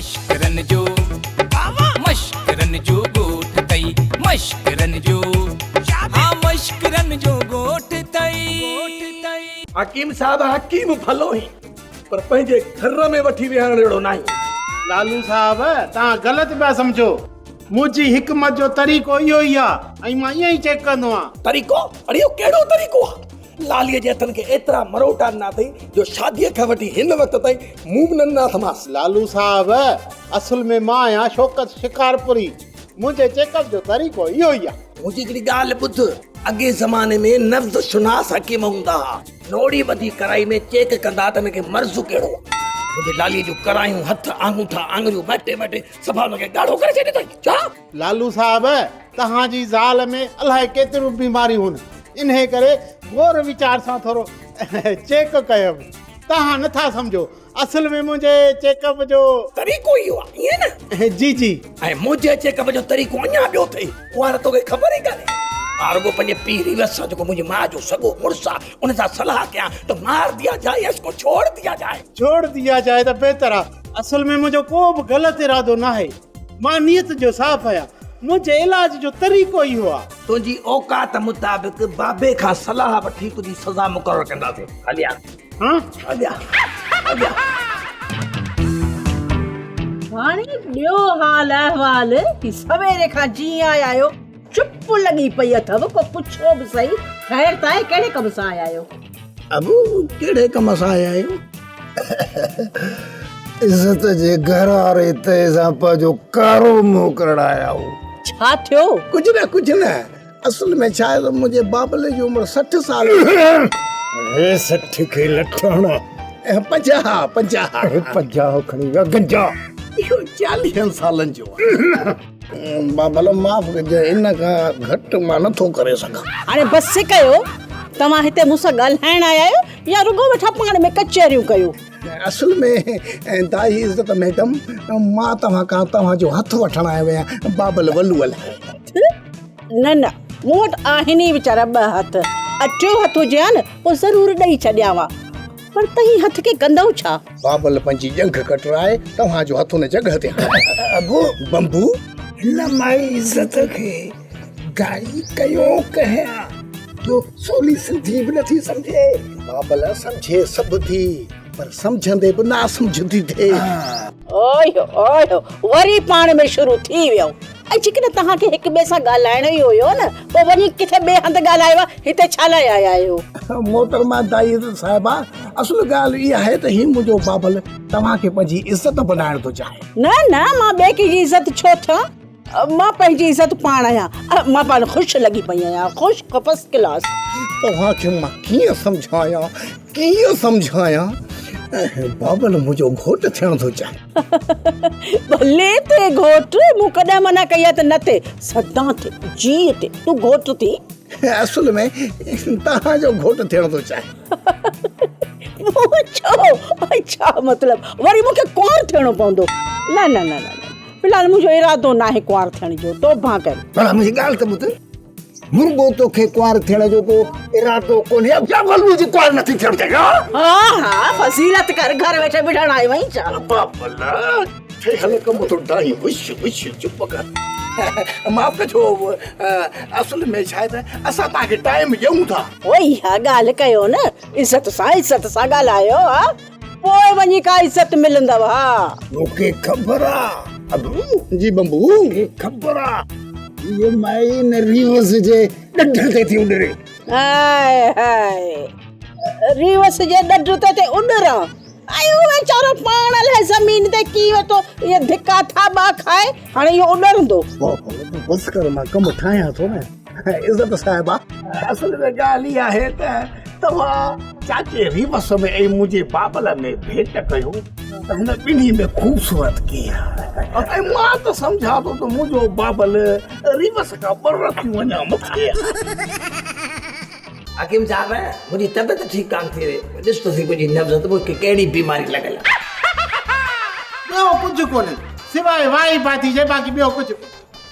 मश्करन जो गोठ तई मश्करन जो हाँ मश्करन जो गोठ तई। हकीम साहब हकीम भलो ही पर पंहिंजे घर में वठी विहण अहिड़ो न आहे। लालू साहब तव्हां ग़लति पिया सम्झो। मुंहिंजी हिकमत जो तरीक़ो इहो ई आहे ऐं मां ईअं ई चेक कंदो आहियां। तरीक़ो? अरे इहो कहिड़ो तरीक़ो आहे? लालीअ जे हथनि खे एतिरा मरोटा न अथई जो शादीअ खां वठी हिन वक़्त ताईं मूं बि न अथमांसि। लालू साहब असुल में मां आहियां शौकत शिकारपुरी। मुंहिंजे चेकअप जो तरीक़ो इहो ई आहे। मुंहिंजी हिकिड़ी ॻाल्हि ॿुध, अॻे ज़माने में नब्ज़ शुनास हकीम हूंदा हुआ। नोड़ी ॿधी कराई में चेक कंदा त हिनखे मर्ज़ कहिड़ो आहे। मुंहिंजे लालीअ जूं करायूं हथ आङूठा आङुरियूं मटे सफ़ा हुनखे ॻाढ़ो करे छॾे अथई। छा लालू साहब तव्हांजी ज़ाल में अलाए केतिरियूं बीमारियूं आहिनि, इन करे गौर वीचार सां थोरो चेक कयो। तव्हां नथा सम्झो, असल में मुंहिंजे चेकअप जो तरीक़ो इहो आहे, ईअं न? जी जी। ऐं मुंहिंजे चेकअप जो तरीक़ो अञा ॿियो अथई, उहा तोखे ख़बर ई कान्हे। मां रुगो पंहिंजे पीउ रिवस सां जेको मुंहिंजी माउ जो सॻो मुड़ुसु आहे उन सां सलाह कयां त मार दिया जाए या इसको छोड़ दिया जाए। छोड़ दिया जाए त बहितर आहे। असल में मुंहिंजो को बि ग़लति इरादो न आहे। मां नियत जो साफ़ आहियां। मुंहिंजे इलाज जो तरीक़ो इहो आहे। तुंहिंजी औकात मुताबिक़ बाबे खां सलाह वठी तुंहिंजी सज़ा मुक़ररु कंदासीं। हलिया हाँ हलिया हलिया। हाणे ॿियो हाल अहवाल की सवेरे खां जीअं आया आहियो चुप लॻी पई अथव, को पुछो बि सही। ख़ैर ताए कहिड़े कम सां आया आहियो? अबू कहिड़े कम सां आया आहियो? इज़त जे घर वारे ते सां पंहिंजो कारो मुंहुं करण आया हो। छा थियो? कुझु न असल में छा आहे त मुंहिंजे बाबले जी उमिरि 60 साल। हे 60 खे लठण 50 खणी विया गंजा। इहो 40 सालनि जो आहे। बाबल माफ़ कजो, इन खां घटि मां नथो करे सघां। हाणे बसि कयो, तव्हां हिते मूंसां ॻाल्हाइण आया आहियो या रुगो वेठा पाण में कचहरियूं कयो? असल में दाई इज़त मैडम, मां तव्हां खां तव्हांजो हथ वठण आयो आहियां बाबल वलूअ लाइ। न मूं वटि आहिनि ई वीचारा 2 हथ। अटियो हथ हुजे हा न पोइ ज़रूरु ॾेई छॾियांव, पर तही हथ खे कंदव छा? बाबल पंहिंजी जंघ कटराए तव्हांजो हथ हुन जॻह ते अगो बंबू हिन माई इज़त खे गाई कयो कहिया जो सोली सिंधी बि नथी सम्झे। बाबल सम्झे सभु थी पर सम्झंदे बि ना सम्झंदी थे। ओयो वरी पाण में शुरू थी वियो। ऐं जेकॾहिं तव्हांखे हिक ॿिए सां ॻाल्हाइणो ई हुयो न पोइ वञी किथे ॿिए हंधि ॻाल्हायो, हिते छा लाइ आया आहियो? मोहतरमा दाई साहिबा, असुल ॻाल्हि इहा आहे त ही मुंहिंजो बाबल तव्हांखे पंहिंजी इज़त बनाइण थो चाहे। न मां ॿिए कंहिंजी इज़त छो थियां? मां पंहिंजी इज़त पाण आहियां। मां पाण ख़ुशि लॻी पई आहियां, ख़ुशि फर्स्ट क्लास। तव्हांखे मां कीअं सम्झायां? बाबल मुंहिंजो घोट थियण थो चाहे। भले थे घोट, मूं कॾहिं मना कई आहे त न थे। सदा थे, जी थे, तूं घोट थी। असल में तव्हांजो घोट थियण थो चाहे। छा मतलब वरी मूंखे कुंवार थियणो पवंदो? न फिलहाल मुंहिंजो इरादो न आहे कुंवार थियण जो। तो भां कर भला मुंहिंजी ॻाल्हि त ॿुध। मुर्गो तोखे कुंवार थियण जो को इरादो कोन्हे। अब क्या बोलूं जी कुंवार नथी थियण चाहिए? हाँ फज़ीलत कर, घर वेठे बिठण आई वई छा? बाबला थे हले कम तो डाई विश चुप कर। माफ कजो, असल में शायद असां तव्हांखे टाइम ॾियूं था। ओई हा ॻाल्हि कयो न, इज़त सां ॻाल्हायो। हा पोइ वञी का इज़त मिलंदव। हा मूंखे ख़बर आहे अबू जी बंबू, ख़बर आहे ये माई न रीवस जे ॾढ ते थी उॾरे। हाय रीवस जे ॾढ ते उॾरा। आयो वेचारो पाण लाइ ज़मीन ते की वेठो ये धिका था बा खाए, हाणे इहो उॾरंदो। बस कर, मां कम ठाहियां थो न। इज़त साहिबा, असल में ॻाल्हि इहा आहे त तव्हां चाचे रीवस में ऐं मुंहिंजे बाबल में भेट कयो त हिन ॿिन्ही में ख़ूबसूरत कीअं। ऐं मां त सम्झां थो त मुंहिंजो बाबल रीवस खां ॿ रखियूं वञा मूंखे। हकीम साहब मुंहिंजी तबियत ठीकु कान थी रही, ॾिस तो सी मुंहिंजी नब्ज़ त मूंखे कहिड़ी बीमारी लॻल आहे। ॿियो कुझु कोन्हे सिवाय वाई बाती जे, बाक़ी ॿियो कुझु।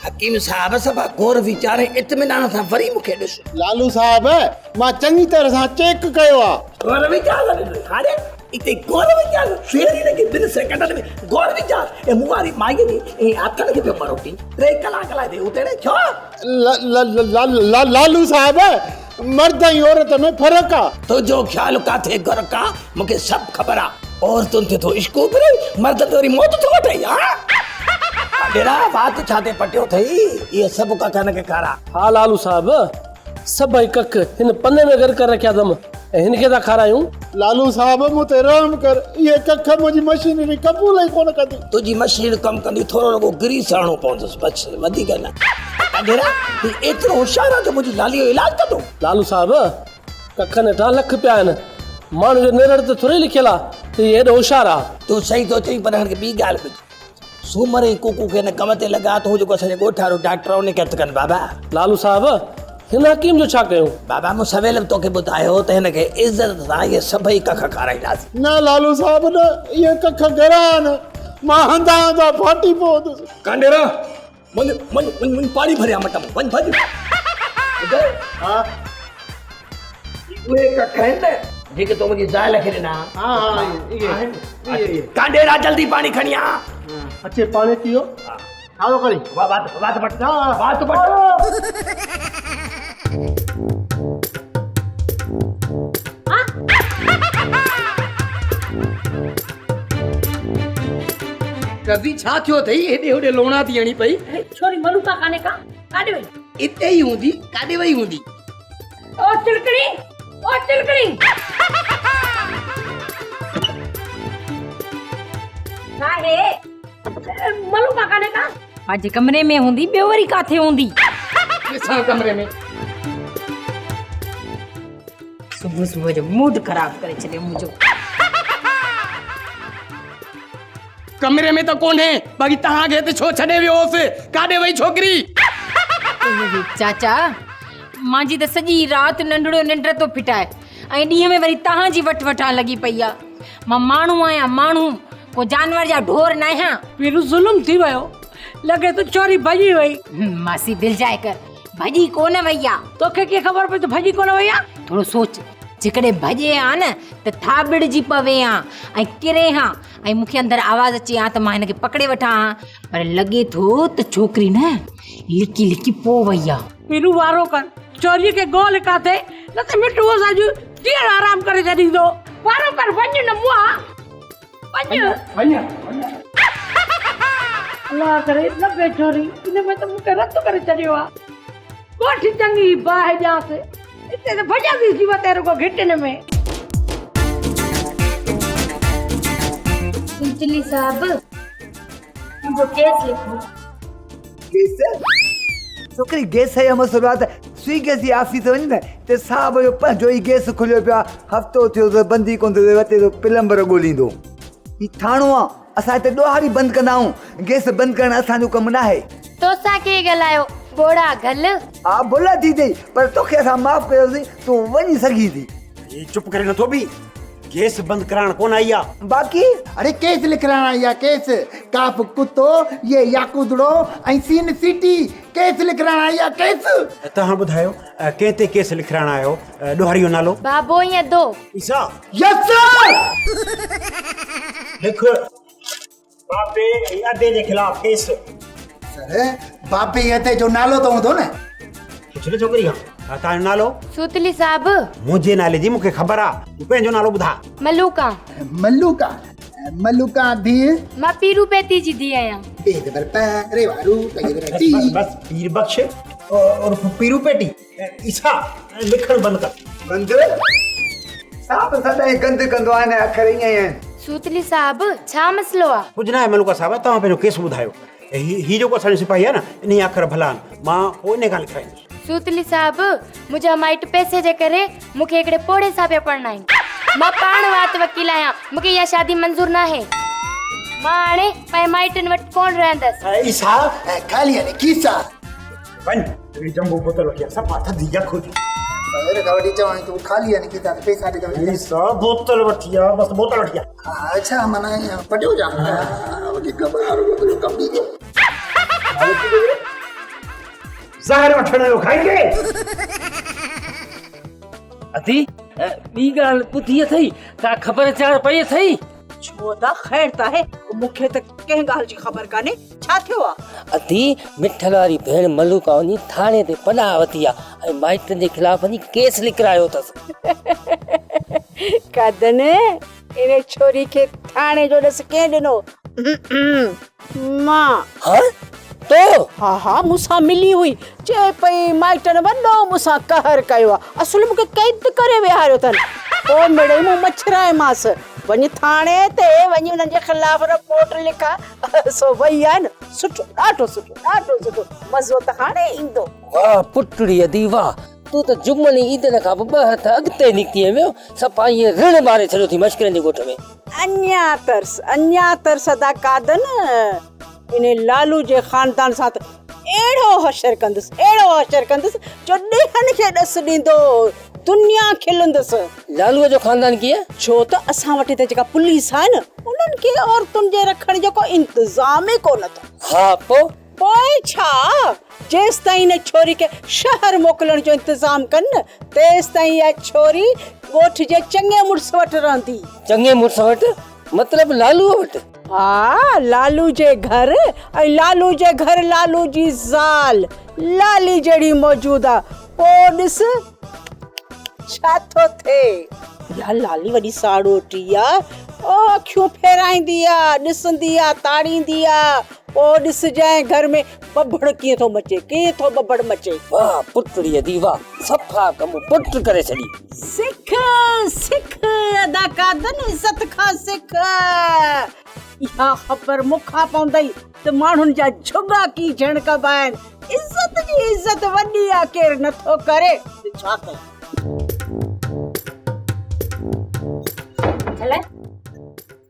हकीम साहब सभा गौर वीचारे इत्मीनान सां वरी मूंखे ॾिस। लालू साहब मां चङी तरह सां चेक कयो आहे। गौर वीचार ॾिखारे इते गोर विचार शेरी लगे बिन सेकंड में गोर विचार ए मुवारी मागे नी ए आथण के पे मरोटी 3 कलाक लाए दे उतेड़े छो लालू साहब मर्द ऐं औरत में फर्क आहे। तो जो ख्याल काथे घर का मुके सब खबर आ और तुम थे तो इश्को पर मर्द तोरी मौत तो वठई हां डेरा बात छाते पटियो थई ये सब का कन के कारा। हाँ लालू साहब सभई कख हिन पन्ने में घर कर रखिया अथम ऐं हिनखे था खारायूं। लालू साहब मूंते रहम कर, ये कख मुंहिंजी मशीनरी क़बूल ई कोन कंदी। तुझी मशीन कम कंदी थोरो लॻो ग्रीस हणो पवंदुसि बस वधीक न। डेरा एतिरो होशियारु आहे जो मुंहिंजी लालीअ जो इलाज कंदो। लालू साहब कखनि 2 लख पिया आहिनि, माण्हू जो नेरड़ त थोरे लिखियल आहे त इहे एॾो होशियारु आहे। तूं सही थो चई पर हिनखे ॿी ॻाल्हि ॿुध, सूमर ई कुकू खे हिन कम ते लॻा त हू जेको असांजे ॻोठ वारो डॉक्टर उन खे हथु कनि। बाबा लालू साहब हिन हकीम जो छा कयूं? बाबा मूं सवेल बि तोखे ॿुधायो त हिनखे इज़त सां इहे सभई कख खाराईंदासीं। न लालू साहब न, ये कख घरा न, मां हंधा हंधा फाटी पवंदुसि। कांडेरा मुंहिंजी पाणी भरिया मटम वञ भॼ। हा उहे कख आहिनि न जेके तो मुंहिंजी ज़ाल खे ॾिना। हा ये कांडेरा जल्दी पाणी खणी आ। अचे पाणी पियो। हालो करी बात बट कदी छा थियो थई हेडे होडे लोणा थी हणी पई। छोरी मलूका काने का काडे वई इते ही हूंदी काडे वई हूंदी। ओ चिलकड़ी ना है मलूका काने का आज कमरे में हूंदी बेवरी काथे हूंदी। किसा कमरे में सुबह जो मूड खराब करे छले मुझो। कमरे में तो कोन है बाकी तहां गे ते छो छडे वियोस काडे वई छोकरी। चाचा मांजी त सजी रात नंढड़ो निंड तो फिटाए ऐं ॾींहं में वरी तहां जी वठा लगी पई आ। मां माण्हू आहियां माण्हू, को जानवर जा ढोर न आहियां। फिर जुल्म थी वियो, लगे तो चोरी भॼी वई। मासी दिल जाए कर भॼी कोन वई आ। तोखे कीअं ख़बर पई त भॼी कोन वई आ? थोड़ो सोच, जेकॾहिं भॼे आ न त थाबिड़जी पवे आ ऐं किरे हा ऐं मूंखे अंदरि आवाज़ अचे आ त मां हिनखे पकड़े वठां हा, पर लॻे थो त छोकिरी न लिकी लिकी पो वई आ। पीरू वारो कर, चोरी के गोल काथे न त मिठू साजू कीअं आराम करे छॾींदो। वारो कर वञ न मुआ वञ। अल्लाह करे न बे चोरी इन में त मूंखे रत करे छॾियो आ। कोठी चङी बाहि ॼांसि इते त भॼंदी थी वते रुगो घिटन में। सुतली साहब मुझे केस लिखो। केस छोकरी गैस है मसलो आहे त सुई गैस जी ऑफिस वञ न ते साहब जो पंहिंजो ई गैस खुलियो पिया हफ़्तो थियो त बंदी कोन थियो वते तो प्लम्बर ॻोल्हींदो। ही थाणो आहे, असां हिते ॾोहारी बंदि कंदा आहियूं, गैस बंदि करणु असांजो कमु न आहे। तोसां के ॻाल्हायो बोड़ा गल। हा बोला थी अथई पर तोखे असां माफ़ कयोसीं, तूं वञी सघी थी। ये चुप करे नथो बि, गैस बंद कराण कोन आई आहे। बाक़ी अरे केस लिखराइण आई आहे केस। काफ कुत्तो ये याकूदड़ो ऐं सीन सीटी केस लिखराइण आई आहे केस। तव्हां ॿुधायो कंहिं ते केस लिखाइण आयो? ॾोहारी जो नालो बाबो या दो ईसा। यस सर। लिख बापे ऐं अदे जे खिलाफ़ केस। सर बापे यते जो नालो तो हूंदो न। पुछ छोकिरी खां तव्हांजो नालो? सुतली साहब मुंहिंजे नाले जी मूंखे ख़बर आहे, तूं पंहिंजो नालो ॿुधा। मलूका मल्लूका धीअ मां पीरू पेती जी धी आहियां। बस पीर बख्श और पीरू पेटी। ईसा लिखण बंद कर। बंदि साहब सदाईं गंद कंदो आहे न, अखर ईअं ई आहिनि। सुतली साहब छा मसलो आहे? कुझु न आहे मलूका साहब, तव्हां पंहिंजो केस ॿुधायो। ही जेको असांजो सिपाही आहे न इन जा अखर भला आहिनि, मां पोइ इन खां लिखाईंदुसि। सुतली साहब मुंहिंजा माइट पैसे जे करे मूंखे हिकिड़े पोड़े सां पिया पढ़ना आहिनि। मां पाण वात वकील आहियां, मूंखे इहा शादी मंज़ूर न आहे। मां हाणे पंहिंजे माइटनि वटि कोन रहंदसि। ईसा खाली यानी कीसा वञ जंबू बोतल वठी सफ़ा थधी यख हुजे। अरे गावडी चवाई तू खाली यानी कीसा पैसा दे। ईसा बोतल वठी आ, बस बोतल वठी आ। अच्छा मना पटियो जा वडी कबार को कम दी जो ज़हर वठण जो खाएंगे। अती ॿी ॻाल्हि ॿुधी अथई का ख़बर चार पई अथई छो त ख़ैर त आहे मूंखे त कंहिं ॻाल्हि जी ख़बर कान्हे छा थियो आहे अधी मिठल वारी भेण मलूका वञी थाणे ते पनाह वठी आहे ऐं माइटनि जे खिलाफ़ वञी केस लिखायो अथसि कदन इन छोरी खे थाणे जो ॾस कंहिं ॾिनो मां हाँ तो हा मूंसां मिली हुई चए पई माइटनि वॾो मूंसां कहर कयो आहे असुल मूंखे कैद करे विहारियो अथनि पोइ मिड़ई मूं मछरायोमांसि वञी थाणे ते वञी हुननि जे ख़िलाफ़ रिपोर्ट लिखा सो वई आहे न सुठो ॾाढो सुठो मज़ो त हाणे ईंदो वाह पुटड़ी अदी वाह तू त जुम्मन ईदन खां ॿ हथ अॻिते निकिती वियो सफ़ाई ऋण मारे छॾियो थी मश्करनि जे ॻोठ में अञा तरस अदा कादन इन लालू जे ख़ानदान सां त अहिड़ो हशर कंदुसि जो ॾेहनि खे ॾस ॾींदो दुनिया खिलंदुसि लालूअ जो ख़ानदान कीअं छो त असां वटि त जेका पुलिस आहे न उन्हनि खे औरतुनि जे रखण जो को इंतज़ाम ई कोन अथव हा पोइ छा जेसि ताईं हिन छोरी खे शहर मोकिलण जो इंतज़ाम कनि न तेसि ताईं इहा छोरी ॻोठ जे चङे मुड़ुस वटि रहंदी चङे मुड़ुस वटि मतिलबु लालूअ वटि हा लालू जे घर ऐं लालू जे घर लालू जी ज़ाल लाली जहिड़ी मौजूद आहे पोइ ॾिस छा थो थिए या लाली वॾी साड़ोटी आहे अखियूं फेराईंदी आहे ॾिसंदी आहे ताड़ींदी आहे पोइ ॾिस जंहिं घर में बबड़ कीअं थो मचे वाह पुटड़ी अदी वाह सफ़ा कमु पुट करे छॾी सिख अदा कादन इज़त खां सिख इहा ख़बर मूंखां पवंदई त माण्हुनि जा झुगा की झणकब आहिनि इज़त जी इज़त वॾी आहे केरु नथो करे छा कयूं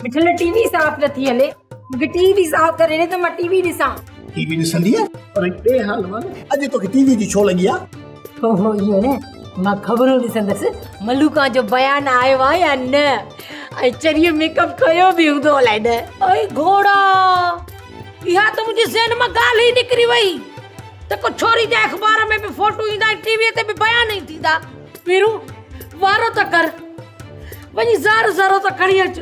मिठल टीवी साफ़ नथी हले मूंखे टीवी साफ़ करे ॾे त मां टीवी ॾिसां टीवी ॾिसंदी आहे पर ॿिए हाल में अॼु तोखे टीवी जी छो लॻी आहे ओहो इहो न मां ख़बरूं ॾिसंदसि मलूका जो बयान आयो आहे या न ऐं चरीअ मेकअप कयो बि हूंदो अलाए न अई घोड़ा इहा त मुंहिंजे ज़हन मां ॻाल्हि ई निकिरी वई त को छोरी जे अख़बार में बि फोटू ईंदा टीवीअ ते बि बयान ई थींदा वीरू वारो त कर वञी ज़ारो त खणी अच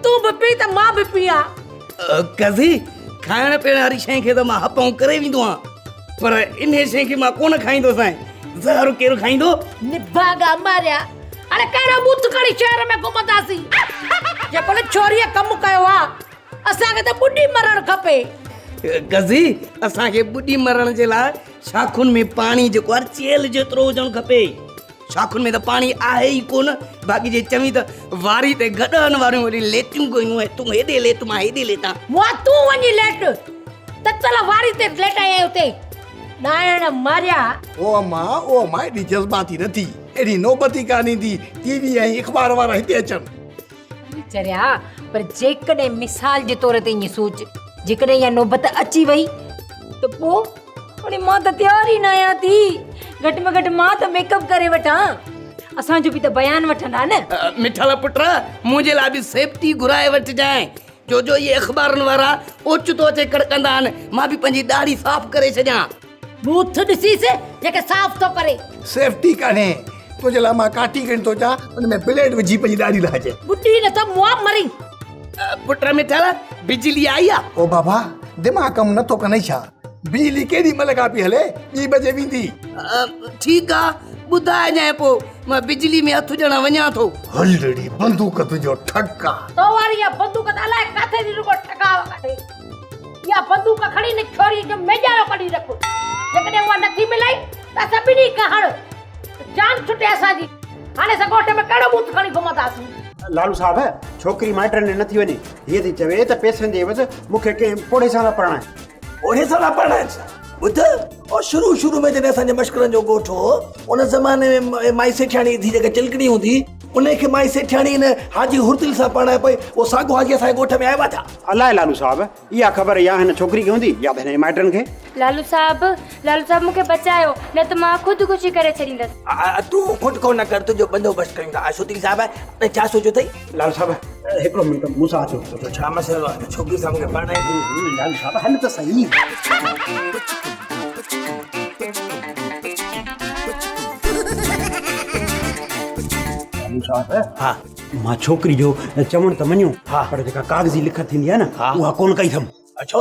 तूं बि पी त मां बि पिया कज़ी खाइण पीअण वारी शइ खे त मां हथों करे वेंदो आहियां पर इन शइ खे मां कोन खाईंदो साईं ज़हर केरु खाईंदो निभागा मारिया अरे कहिड़ो बूथ खणी शहर में घुमंदासीं जेको छोरीअ कमु कयो आहे असांखे त ॿुॾी मरणु खपे कज़ी असांखे ॿुॾी मरण जे लाइ शाखुनि में पाणी जेको आहे चेल जेतिरो हुजणु खपे शाखुनि में त पाणी आहे ई कोन बाक़ी जे चवीं त वारी ते गॾनि वारियूं वरी लेटियूं कयूं तूं हेॾे लेट मां हेॾे लेटां वाह तूं वञी लेट त चल वारी ते लेटाए उते नारायण मारिया ओ अम्मा एॾी जज़्बाती न थी एॾी नौबती कान ईंदी टीवी ऐं अख़बार वारा हिते अचनि चरिया पर जेकॾहिं मिसाल जे तौर ते ईअं सोच जेकॾहिं इहा नौबत अची वई त पोइ मां त तयार ई न आहियां थी घटि में घटि मां त मेकअप करे वठां असांजो बि त बयान वठंदा न मिठल पुट मुंहिंजे लाइ बि सेफ्टी घुराए वठिजांइ जो इहे अख़बारनि वारा ओचितो अचे कड़कंदा आहिनि मां बि पंहिंजी ॾाढ़ी साफ़ करे छॾियां बूथ ॾिसीसि जेके साफ़ थो करे सेफ्टी कान्हे तुंहिंजे लाइ मां काटी खणी थो अचां हुन में ब्लेड विझी पंहिंजी ॾाढ़ी लाहिजे ॿुॾी न त मुआ मरी पुट मिठल बिजली आई आहे ओ बाबा दिमाग़ कमु नथो कनि छा बिजली केॾी महिल खां पई हले 2 बजे वेंदी ठीकु आहे ॿुधाइजांइ पोइ मां बिजली में हथु ॾियण वञा थो हलड़ी बंदूक तुंहिंजो ठका तो वारी या बंदूक त अलाए काथे जी रुगो ठकाव काथे या बंदूक खणी न छोरी जो मेजारो कढी रख जेकॾहिं उहा नथी मिलाई त सभिनी कहण जान छुटे असांजी हाणे सगोट में कहिड़ो बूथ खणी घुमंदासीं लालू साहब छोकिरी माइटनि नथी वञे हीअ थी चवे त पैसनि जे एवज़ मूंखे कंहिं पोड़े सां न पढ़ाए ओड़े सां न पढ़ाए ॿुध और शुरू में जॾहिं असांजे मश्करनि जो ॻोठु हो उन ज़माने में माई सेठियाणी थी जेका चिलकड़ी हूंदी उनखे माई सेठियाणी न हाजी हुरदिल सां पढ़ाए पई उहो साॻो हाजी असांजे ॻोठ में आया छा अलाए लालू साहब इहा ख़बर या हिन छोकिरी खे हूंदी या त हिन माइटनि खे लालू साहब मूंखे बचायो न त मां ख़ुदि करे छॾींदसि तूं खुटको न कर तुंहिंजो बंदोबस्तु कयूं था आशुद्री साहब आहे छा सोचियो अथई लालू साहब हिकिड़ो मिंट मूंसां अचो छा मसइलो आहे छोकिरी सां मूंखे पढ़ाए लालू साहब हल त सही साहब हाँ मां छोकरी जो चवण त मञो हा। पर जेका कागज़ी लिखत थींदी आहे न हा। उहा कोन कई अथमि अच्छा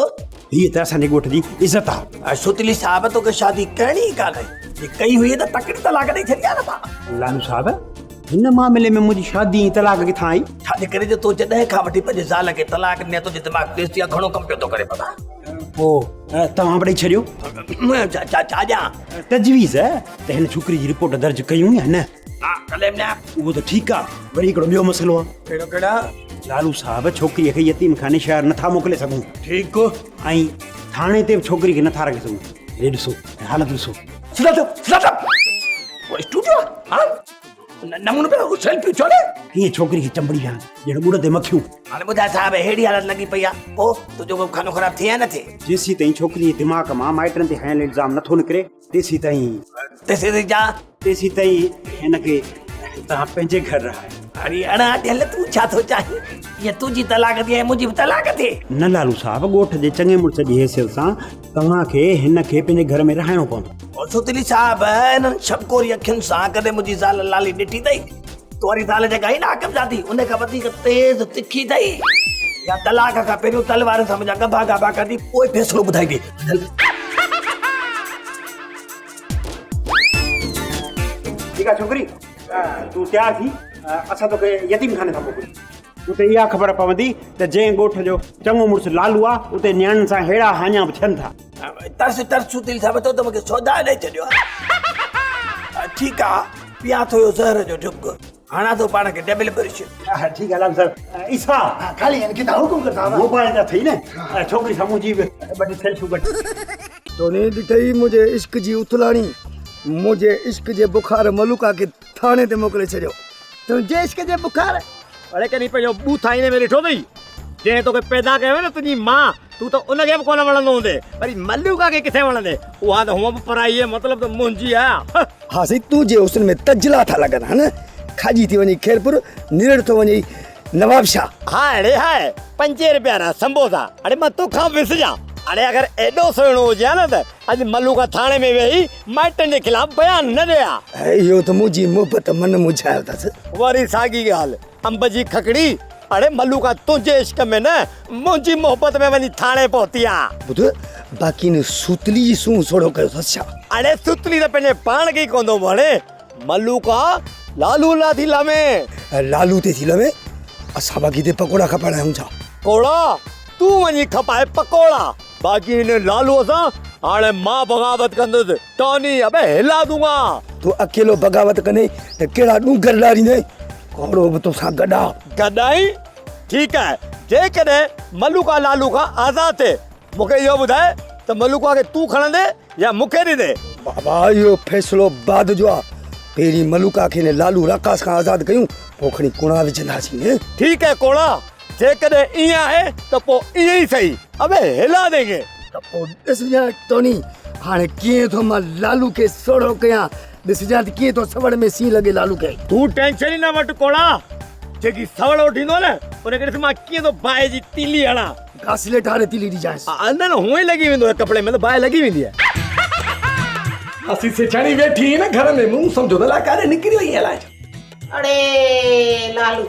हीअ त असांजे ॻोठ जी इज़त आहे सुतली साहब तो के शादी करनी ही कान्हे ये कई हुई त तकड़ी तलाक ॾेई छॾी आहे न पाण लालू साहब हिन मामले में मुंहिंजी शादी ऐं तलाक किथां आई छाजे करे जो तो जॾहिं खां वठी पंहिंजे ज़ाल खे तलाक ॾिने तुंहिंजे दिमाग़ तेज़ थी घणो कमु पियो थो करे पता पोइ तव्हां बि ॾेई छॾियो छा ॼां तजवीज़ त हिन छोकिरी जी रिपोर्ट दर्ज कयूं या न हा कलेम न उहो त ठीकु आहे वरी हिकिड़ो ॿियो मसइलो आहे कहिड़ो कहिड़ा लालू साहब छोकिरीअ खे यतीम खाने शहर नथा मोकिले सघूं ठीकु ऐं थाणे ते बि छोकिरी खे नथा रखी सघूं हे ॾिसो हालत ॾिसो सुठो स्टूडियो हा नमूनो पे सेल्फी छोड़े हीअं छोकिरी खे चंबड़ी ॾियां ॼण ॻुड़ ते मखियूं हाणे ॿुधाए साहब हेड़ी हालत लॻी पई आहे पोइ तुंहिंजो खानो ख़राब थिए या न थिए जेसीं ताईं छोकिरी जे दिमाग़ मां माइटनि ते हयल इल्ज़ाम नथो निकिरे तेसीं ताईं हिनखे तव्हां पंहिंजे घर रहायो अरे अड़ा हल तूं छा थो चाहीं ये तुंहिंजी तलाक थिए मुंहिंजी बि तलाक थिए न लालू साहब ॻोठ जे चङे मुड़ुस जी हैसियत सां तव्हांखे हिनखे पंहिंजे घर में रहाइणो पवंदो सुतली साहब इन्हनि छपकोरी अखियुनि सां कॾहिं मुंहिंजी ज़ाल लाली ॾिठी अथई तुंहिंजी ज़ाल जेका आई न हाकिम जादी उन खां वधीक तेज़ तिखी अथई या तलाक खां पहिरियों तलवार सां मुंहिंजा गभा गभा कढी पोइ फ़ैसिलो ॿुधाईंदी ठीकु आहे छोकिरी तूं तयार थी असां तोखे यतीम खाने था मोकिलियूं उते इहा ख़बर पवंदी त जंहिं ॻोठ जो चङो मुड़ुसु लालू आहे उते नियाणियुनि सां अहिड़ा हाञा बि थियनि था तरस सुतली साहब तो मूंखे सौदा ॾेई छॾियो आहे ठीकु आहे पिया थो ज़हर जो ढुक हाणा तो पाण खे टेबल परिश ठीकु आहे लालू साहब ईसा खाली इनके तो हुकुम करता हूं मोबाइल त थई न छोकिरी सां मुंहिंजी बि ॿ टे सेल्फियूं कढ तोने ॾिठई मुंहिंजे इश्क जी उथलाणी मुंहिंजे इश्क जे बुखार मलुका खे थाणे ते मोकिले छॾियो तुंहिंजे इश्क जे बुखार अरे कॾहिं पंहिंजो बूथाईने में ॾिठो अथई जंहिं तोखे पैदा कयो न तुंहिंजी माउ तूं त उनखे बि कोन वणंदो हूंदे वरी मल्लूका खे किथे वणंदे उहा त हूअं बि पराई आहे मतिलबु त मुंहिंजी आहे हाँ सही तुंहिंजे हुस्न में तजला था लॻनि हा न खाजी थी वञी खैरपुर निरड़ थो वञी नवाबशाह हाणे हाय 5 रुपया ना समोसा अरे मां तोखां विसजां अरे अगरि एॾो सुहिणो हुजे हा न त अॼु मल्लूका थाणे में वेही माइटनि जे ख़िलाफ़ बयान न ॾिया इहो त मुंहिंजी मोहबत मन मुझायो अथसि वरी साॻी ॻाल्हि अंब जी खकड़ी अरे मल्लूका तुंहिंजे इश्क में न मुंहिंजी मोहबत में वञी थाणे पहुती आहे ॿुध बाक़ी न सूतली जी सूं सोड़ो कयो अथसि छा अरे सुतली त पंहिंजे पाण खे ई कोन थो वणे मल्लूका लालू ला थी लमे लालू ते थी लवे असां बाक़ी ते पकोड़ा खपाइणा आहियूं छा कोड़ा तूं वञी खपाए पकोड़ा बाक़ी हिन लालूअ सां हाणे मां बग़ावत कंदुसि टॉनी अबे हिला दूंगा तूं अकेलो बग़ावत कंदे त कहिड़ा ॾूंगर लारींदे कोड़ो बि तोसां गॾा गॾाई ठीकु आहे जेकॾहिं मल्लूका लालू खां आज़ादु थिए मूंखे इहो ॿुधाए त मल्लूका खे तूं खणंदे या मूंखे ॾींदे बाबा इहो फ़ैसिलो बाद जो आहे पहिरीं मलुका खे ने लालू राकास खां आज़ादु कयूं पोइ खणी कुणा विझंदासीं न ठीकु आहे कोड़ा जेकॾहिं ईअं आहे त पोइ ईअं ई सही अबे हिला देंगे त पोइ ॾिसजां टोनी हाणे कीअं थो मां लालू खे सोड़ो कयां ॾिसजां त कीअं थो सवड़ में सी लॻे लालू खे तूं टेंशन ई न वठि कोड़ा जेकी सवड़ उठींदो न उनखे ॾिस मां कीअं थो बाहि जी तीली हणां घासले ठारे तीली ॾिजांसि न न हूअं ई लॻी वेंदो आहे कपिड़े में त बाहि लॻी वेंदी आहे असीं सेठाणी वेठी न घर में मूं सम्झो त काॾे निकिरी वई अलाए अड़े लालू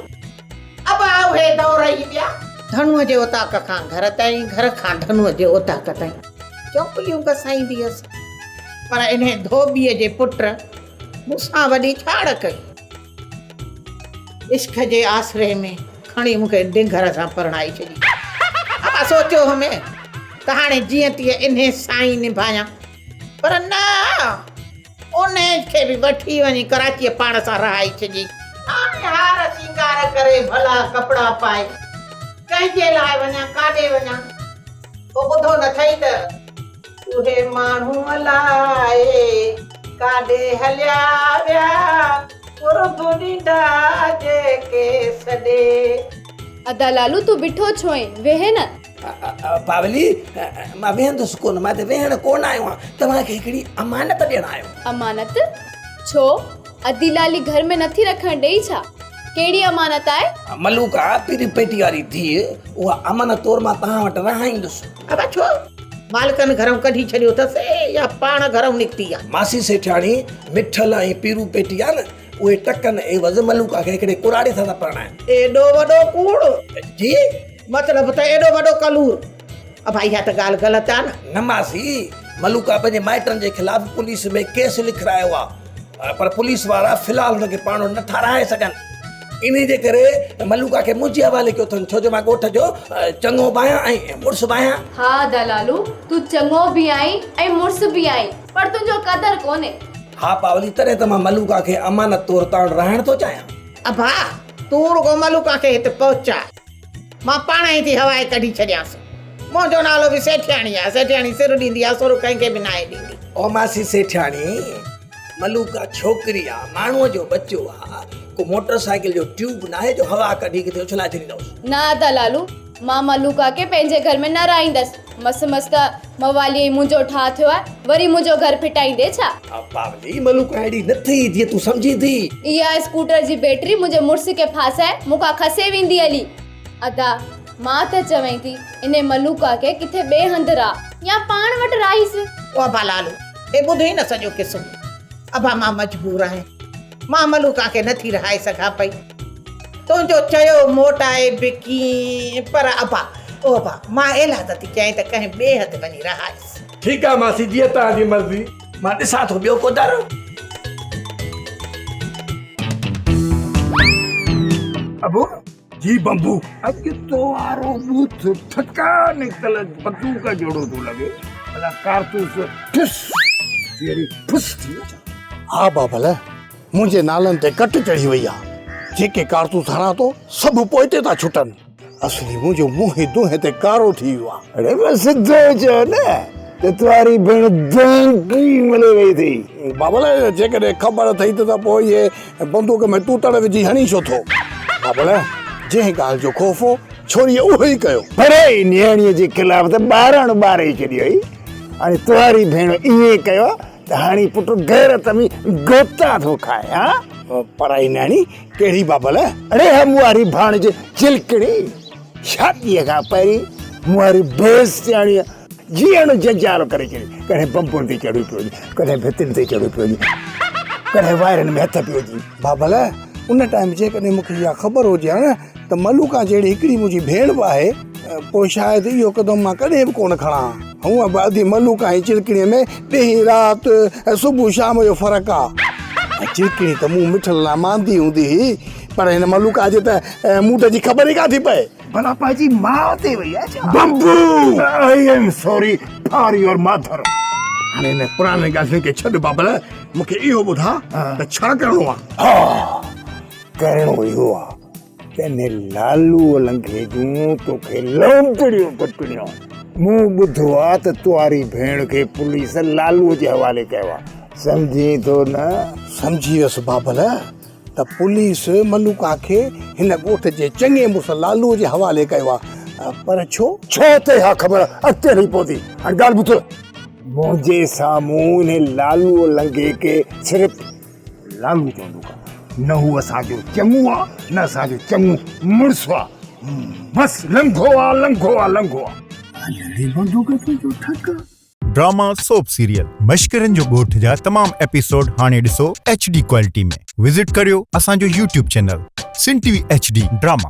अब आओ हे दौड़ ही पिया धनुअ जे उताक खां घर ताईं घर खां धनुअ जे उताक ताईं चौपलियूं कसाईंदी हुअसि पर इन्हे धोबीअ जे पुट मूंसां वॾी छाड़ कई इश्क जे आसरे में खणी मूंखे ढिंगर सां परणाई छॾी अब सोचियो हमें त हाणे जीअं तीअं इन्हे साईं निभायां पर न उन खे बि वठी वञी कराचीअ पाण सां रहाई छॾी हाणे हार सिंगार करे भला कपिड़ा पाए कंहिंजे लाइ वञा काॾे वञा पोइ ॿुधो न थई त उहे माण्हू लाइ काॾे हलिया विया कुर्ब ॾींदा जेके सॾे अदा लालू तू बिठो छो आहे वेहे न पावली मां वेहंदुसि कोन मां त वेहण कोन आयो आहियां तव्हांखे हिकिड़ी अमानत ॾियणु आयो अमानत छो अदी लाली घर में नथी रखण ॾेई छा कहिड़ी अमानत आहे मलूका पीरी पेटी वारी धीउ उहा अमानत तौर मां तव्हां वटि रहाईंदुसि अब छो मालिकनि घरऊं कढी छॾियो अथसि या पाण घरऊं निकिती आहे मासी सेठाणी मिठल ऐं पीरू पेटी आहे न उहे टकनि ऐं वज़ मलूका खे हिकिड़े कुराड़े सां था परणाइनि। एॾो वॾो कूड़, जी मतिलबु त एॾो वॾो कलूर। भाई इहा त ॻाल्हि ग़लति आहे न। न मासी, मलूका पंहिंजे माइटनि जे ख़िलाफ़ पुलिस में केस लिखारायो आहे, पर पुलिस वारा फ़िलहाल हुनखे पाण न ठाराए सघनि। इन जे करे मलूका खे मुंहिंजे हवाले कयो अथनि, छो जो मां ॻोठ जो चङो बि आहियां ऐं मुड़ुस बि आहियां। हा दलालू, तूं चङो बि आहीं ऐं मुड़ुस बि आहीं, पर तुंहिंजो कदर कोन्हे। हा पावली, तॾहिं त मां मलूका खे अमानत तौर तां रहण थो चाहियां। अबा तूं रुगो मलूका खे हिते पहुचा, मां पाण ई थी हवाए कढी छॾियांसि। मुंहिंजो नालो बि सेठियाणी आहे, सेठियाणी सिर ॾींदी आहे, सुर कंहिंखे बि न आहे ॾींदी। ओ मासी सेठियाणी, मलूका छोकिरी आहे, माण्हूअ जो बच्चो आहे, को मोटरसाइकिल जो ट्यूब न आहे जो हवा कढी किथे उछलाए छॾींदुसि। ना दलालू, मां मलूका खे पंहिंजे घर में न राईंदसि। मस्त मस्त मवाली मुंहिंजो ठा थियो आहे, वरी मुंहिंजो घर फिटाईंदे छा? पावली, मलूका अहिड़ी न थी जीअं तूं सम्झी थी। इहा स्कूटर जी बैटरी मुंहिंजे मुड़ुस खे फासाए मूंखां खसे वेंदी हली। अदा मां त चवां थी इन मलूका खे किथे ॿिए हंधि रा या पाण वटि राईसि। ओ अबा लालू, हे ॿुधई न सॼो किस्सो। अबा मां मजबूर आहियां, मां मलूका खे नथी रहाए सघां पई। तुंहिंजो चयो मोटाए बिकी, पर अबा ओ अबा मां एलाद थी कयां त कंहिं ॿिए हंधि वञी रहाइसि। ठीकु आहे मासी, जीअं तव्हांजी मर्ज़ी। मां ॾिसां थो ॿियो को दर। अबू जी बंबू, अॼु तो वारो बूथ ठका निकतल बंदूक जोड़ो थो लॻे, भला कारतूस ठुस जहिड़ी फुस थी वञे। हा बाबल, मुंहिंजे नालनि ते कट चढ़ी वई आहे। जेके कारतूस हणां थो सभु पोइते था छुटनि। असली मुंहिंजो मुंहुं दुंहें ते कारो थी वियो आहे। अरे मैं सिद्धो चयो न त तुम्हारी भेण दंगी मिले वई थी। बाबल, जेकॾहिं ख़बर अथई त पोइ इहे बंदूक में तूं तड़ विझी हणी छो थो? बाबल, जंहिं ॻाल्हि जो ख़ौफ़ हो छोरीअ उहो ई कयो। पर नियाणीअ जे ख़िलाफ़ त ॿारण ॿारे छॾी हुई। हाणे तुम्हारी भेण ईअं कयो त हाणे पुटु गैरत में गोता थो खाए। हा पढ़ाई नियाणी कहिड़ी बाबल? अरे हमुआरी भाणज चिलकड़ी, शादीअ खां पहिरीं मुआरी बेस्तियाणीअ जीअण जंजारो करे छॾी। कॾहिं बंबुनि ते चढ़ी पियो वञे, कॾहिं भितियुनि ते चढ़ी पियो वञे, कॾहिं वायरनि में हथ पियो विझी। बाबल, उन टाइम जेकॾहिं मूंखे इहा ख़बर हुजे हा न त मलूका जहिड़ी हिकिड़ी मुंहिंजी भेण बि आहे, पोइ शायदि इहो क़दम मां कॾहिं बि कोन खणां। हूअं बि अधी मलूका ऐं चिलकड़ीअ में ॾींहुं राति सुबुह शाम जो फ़र्क़ु आहे। चिलकड़ी त मूं मिठल लाइ मांदी हूंदी हुई, पर हिन मलूका जे त मूं त जी ख़बर ई कान थी पए। भला पाजी मां ते वई आहे bamboo. I am sorry for your mother. हाणे हिन पुराणे ॻाल्हियुनि खे छॾ बाबल, मूंखे इहो ॿुधा त छा करिणो आहे? हा, करिणो इहो आहे त हिन लालू लंघे जूं तोखे लंबड़ियूं कटणियूं। मूं ॿुधो आहे त तुम्हारी भेण खे पुलिस लालूअ जे हवाले कयो आहे, सम्झी थो न? सम्झी वियुसि बाबल, त पुलिस मलूका खे हिन ॻोठ जे चङे मुड़ुस लालूअ जे हवाले कयो आहे। पर छो ते हा ख़बर अॻिते रही पवंदी। हाणे ॻाल्हि ॿुध, मुंहिंजे साम्हूं हिन लालूअ लंघे खे सिर्फ़ु लालू चवंदो आहे, न हू असांजो चङो आहे न असांजो चङो मुड़ुसु आहे। बसि लंघो आहे, लंघो आहे, लंघो आहे। ड्रामा सोप सीरियल मश्करनि जो ॻोठ जा तमाम एपिसोड हाणे ॾिसो HD क्वालिटी में। विज़िट करियो असांजो YouTube चैनल सिन TV HD ड्रामा।